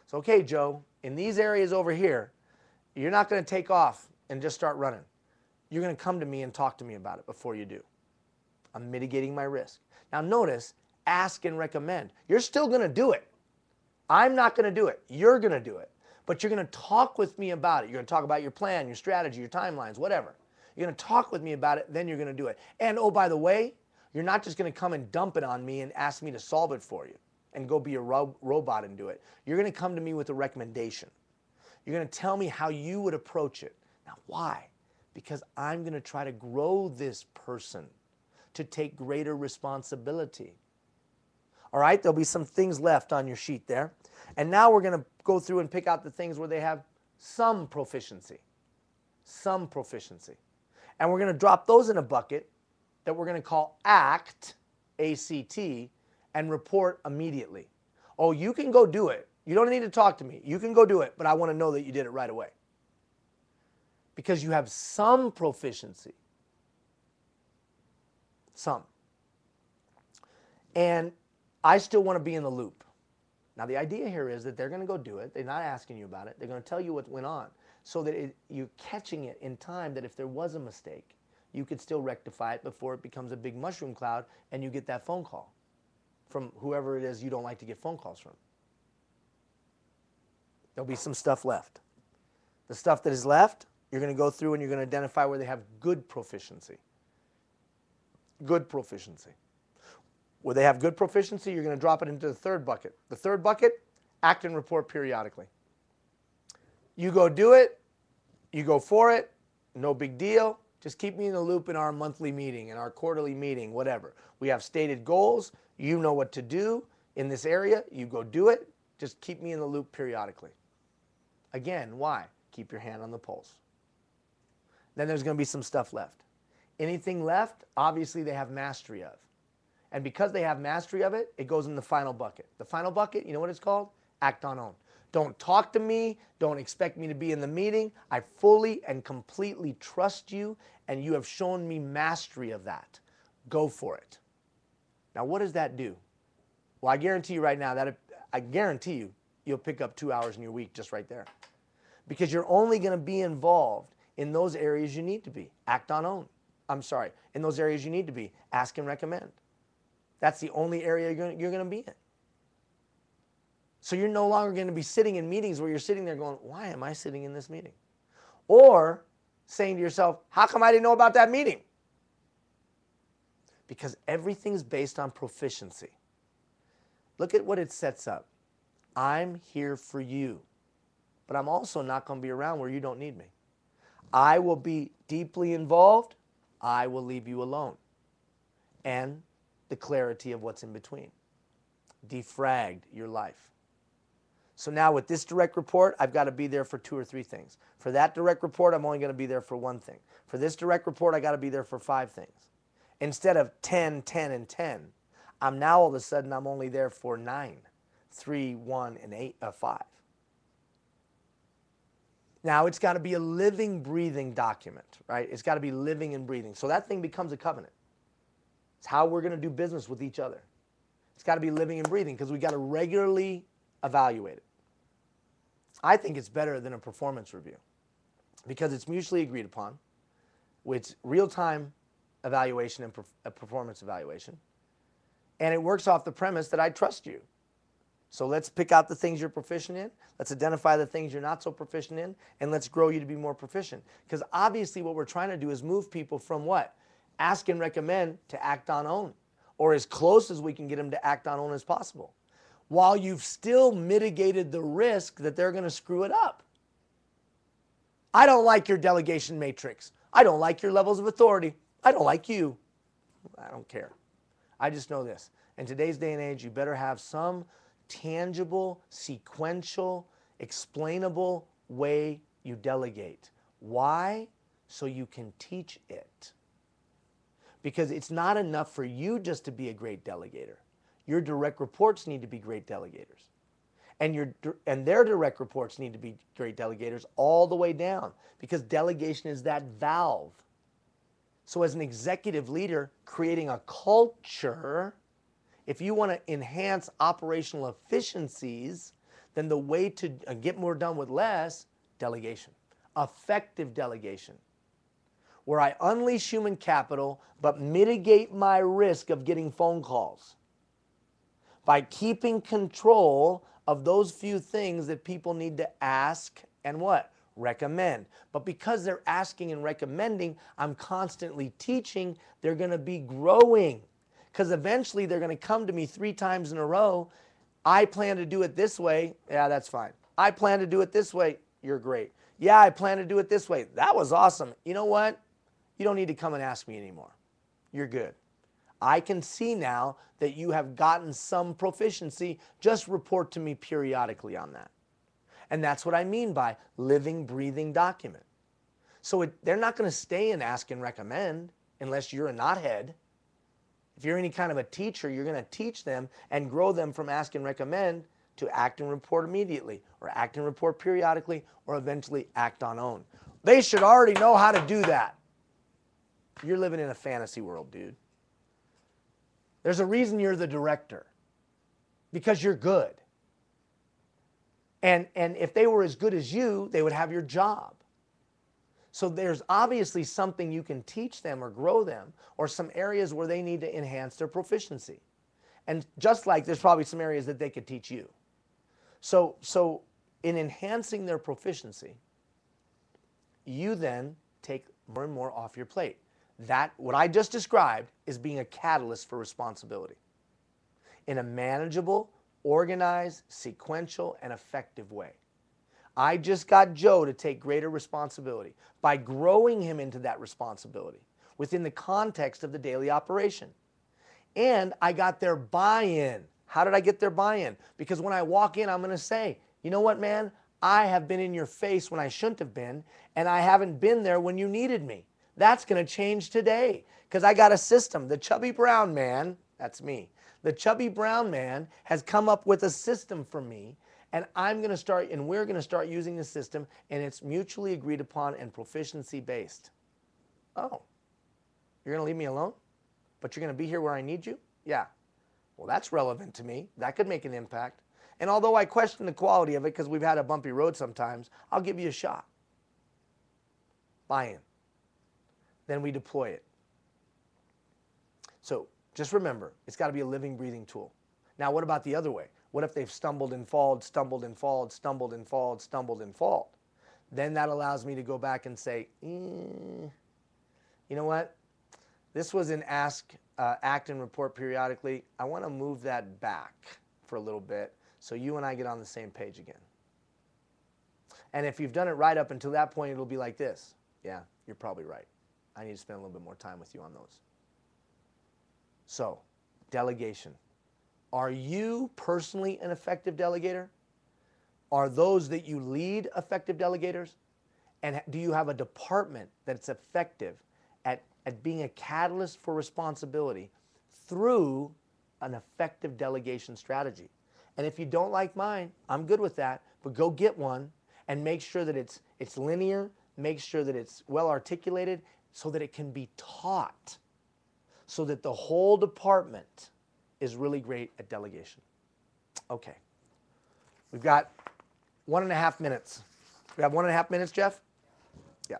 So, okay, Joe, in these areas over here, you're not going to take off and just start running. You're going to come to me and talk to me about it before you do. I'm mitigating my risk. Now notice, ask and recommend. You're still going to do it. I'm not going to do it. You're going to do it. But you're going to talk with me about it. You're going to talk about your plan, your strategy, your timelines, whatever. You're going to talk with me about it, then you're going to do it. And oh, by the way, you're not just going to come and dump it on me and ask me to solve it for you and go be a robot and do it. You're going to come to me with a recommendation. You're going to tell me how you would approach it. Now, why? Because I'm going to try to grow this person to take greater responsibility. All right, there'll be some things left on your sheet there. And now we're going to go through and pick out the things where they have some proficiency. Some proficiency. And we're going to drop those in a bucket that we're going to call ACT, A-C-T, and report immediately. Oh, you can go do it. You don't need to talk to me. You can go do it, but I want to know that you did it right away. Because you have some proficiency. Some. And I still want to be in the loop. Now, the idea here is that they're going to go do it. They're not asking you about it. They're going to tell you what went on so that you're catching it in time that if there was a mistake, you could still rectify it before it becomes a big mushroom cloud and you get that phone call from whoever it is you don't like to get phone calls from. There'll be some stuff left. The stuff that is left, you're going to go through and you're going to identify where they have good proficiency. Good proficiency. Where they have good proficiency, you're going to drop it into the third bucket. The third bucket, act and report periodically. You go do it, you go for it, no big deal. Just keep me in the loop in our monthly meeting, in our quarterly meeting, whatever. We have stated goals. You know what to do in this area. You go do it. Just keep me in the loop periodically. Again, why? Keep your hand on the pulse. Then there's going to be some stuff left. Anything left, obviously they have mastery of. And because they have mastery of it, it goes in the final bucket. The final bucket, you know what it's called? Act on own. Don't talk to me. Don't expect me to be in the meeting. I fully and completely trust you, and you have shown me mastery of that. Go for it. Now, what does that do? Well, I guarantee you right now that I guarantee you, you'll pick up 2 hours in your week just right there. Because you're only going to be involved in those areas you need to be. Act on own. I'm sorry. In those areas you need to be. Ask and recommend. That's the only area you're going to be in. So you're no longer going to be sitting in meetings where you're sitting there going, why am I sitting in this meeting? Or saying to yourself, how come I didn't know about that meeting? Because everything's based on proficiency. Look at what it sets up. I'm here for you, but I'm also not going to be around where you don't need me. I will be deeply involved. I will leave you alone. And the clarity of what's in between. Defragged your life. So now with this direct report, I've got to be there for 2 or 3 things. For that direct report, I'm only going to be there for 1 thing. For this direct report, I got to be there for 5 things. Instead of 10, 10, and 10, I'm now all of a sudden I'm only there for 9, 3, 1, and 5. Now it's got to be a living, breathing document, right? It's got to be living and breathing. So that thing becomes a covenant. It's how we're going to do business with each other. It's got to be living and breathing because we got to regularly evaluate it. I think it's better than a performance review because it's mutually agreed upon with real-time evaluation and performance evaluation. And it works off the premise that I trust you. So let's pick out the things you're proficient in. Let's identify the things you're not so proficient in. And let's grow you to be more proficient. Because obviously what we're trying to do is move people from what? Ask and recommend to act on own. Or as close as we can get them to act on own as possible. While you've still mitigated the risk that they're going to screw it up. I don't like your delegation matrix. I don't like your levels of authority. I don't like you. I don't care. I just know this. In today's day and age, you better have some tangible, sequential, explainable way you delegate. Why? So you can teach it. Because it's not enough for you just to be a great delegator. Your direct reports need to be great delegators. And their direct reports need to be great delegators all the way down, because delegation is that valve. So as an executive leader, creating a culture, if you want to enhance operational efficiencies, then the way to get more done with less, delegation. Effective delegation, where I unleash human capital but mitigate my risk of getting phone calls by keeping control of those few things that people need to ask and what? Recommend. But because they're asking and recommending, I'm constantly teaching, they're going to be growing. Because eventually they're going to come to me 3 times in a row. I plan to do it this way. Yeah, that's fine. I plan to do it this way. You're great. Yeah, I plan to do it this way. That was awesome. You know what? You don't need to come and ask me anymore. You're good. I can see now that you have gotten some proficiency. Just report to me periodically on that. And that's what I mean by living, breathing document. So they're not going to stay and ask and recommend unless you're a knothead. If you're any kind of a teacher, you're going to teach them and grow them from ask and recommend to act and report immediately, or act and report periodically, or eventually act on own. They should already know how to do that. You're living in a fantasy world, dude. There's a reason you're the director, because you're good. And if they were as good as you, they would have your job. So there's obviously something you can teach them or grow them, or some areas where they need to enhance their proficiency. And just like there's probably some areas that they could teach you. So in enhancing their proficiency, you then take more and more off your plate. That, what I just described, is being a catalyst for responsibility in a manageable, organized, sequential, and effective way. I just got Joe to take greater responsibility by growing him into that responsibility within the context of the daily operation. And I got their buy-in. How did I get their buy-in? Because when I walk in, I'm going to say, you know what, man? I have been in your face when I shouldn't have been, and I haven't been there when you needed me. That's going to change today, because I got a system. The chubby brown man, that's me. The chubby brown man has come up with a system for me, and I'm going to start, and we're going to start using the system, and it's mutually agreed upon and proficiency based. Oh, you're going to leave me alone? But you're going to be here where I need you? Yeah. Well, that's relevant to me. That could make an impact. And although I question the quality of it because we've had a bumpy road sometimes, I'll give you a shot. Buy-in. Then we deploy it. So just remember, it's got to be a living, breathing tool. Now, what about the other way? What if they've stumbled and falled, stumbled and falled, stumbled and falled, stumbled and falled? Then that allows me to go back and say, you know what? This was an act and report periodically. I want to move that back for a little bit so you and I get on the same page again. And if you've done it right up until that point, it'll be like this. Yeah, you're probably right. I need to spend a little bit more time with you on those. So, delegation. Are you personally an effective delegator? Are those that you lead effective delegators? And do you have a department that's effective at being a catalyst for responsibility through an effective delegation strategy? And if you don't like mine, I'm good with that, but go get one and make sure that it's linear, make sure that it's well articulated so that it can be taught, so that the whole department is really great at delegation. Okay. We've got 1.5 minutes. We have 1.5 minutes, Jeff? Yeah.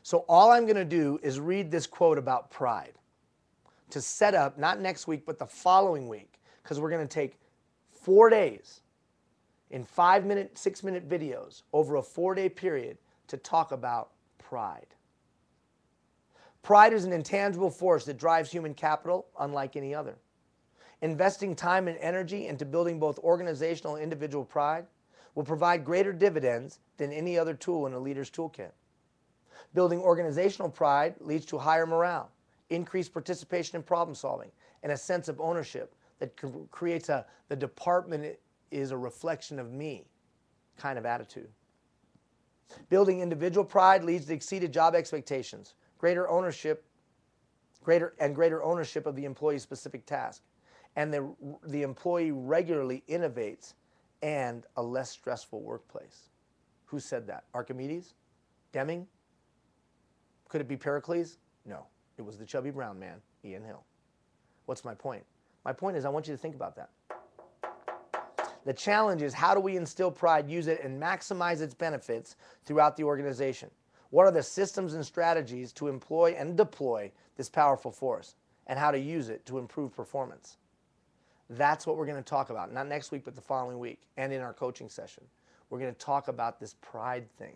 So all I'm going to do is read this quote about pride to set up, not next week, but the following week, because we're going to take 4 days in 5-minute, 6-minute videos over a 4-day period to talk about pride. Pride is an intangible force that drives human capital unlike any other. Investing time and energy into building both organizational and individual pride will provide greater dividends than any other tool in a leader's toolkit. Building organizational pride leads to higher morale, increased participation in problem solving, and a sense of ownership that creates the department is a reflection of me kind of attitude. Building individual pride leads to exceeded job expectations, greater ownership of the employee's specific task, and the employee regularly innovates, and a less stressful workplace. Who said that? Archimedes? Deming? Could it be Pericles? No, it was the chubby brown man, Ian Hill. What's my point? My point is I want you to think about that. The challenge is, how do we instill pride, use it, and maximize its benefits throughout the organization? What are the systems and strategies to employ and deploy this powerful force, and how to use it to improve performance? That's what we're going to talk about, not next week, but the following week, and in our coaching session. We're going to talk about this pride thing.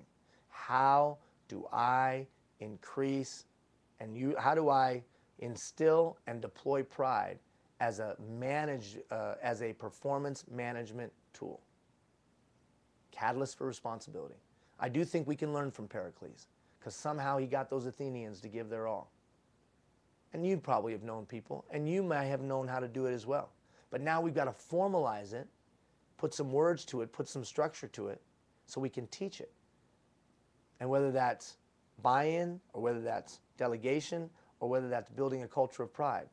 How do I increase how do I instill and deploy pride as a performance management tool? Catalyst for responsibility. I do think we can learn from Pericles, because somehow he got those Athenians to give their all. And you probably have known people, and you may have known how to do it as well. But now we've got to formalize it, put some words to it, put some structure to it, so we can teach it. And whether that's buy-in, or whether that's delegation, or whether that's building a culture of pride,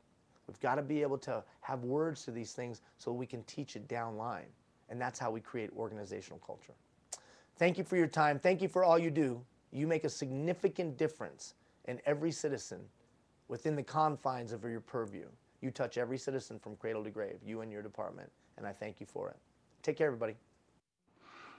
we've got to be able to have words to these things so we can teach it down line. And that's how we create organizational culture. Thank you for your time. Thank you for all you do. You make a significant difference in every citizen within the confines of your purview. You touch every citizen from cradle to grave, you and your department, and I thank you for it. Take care, everybody.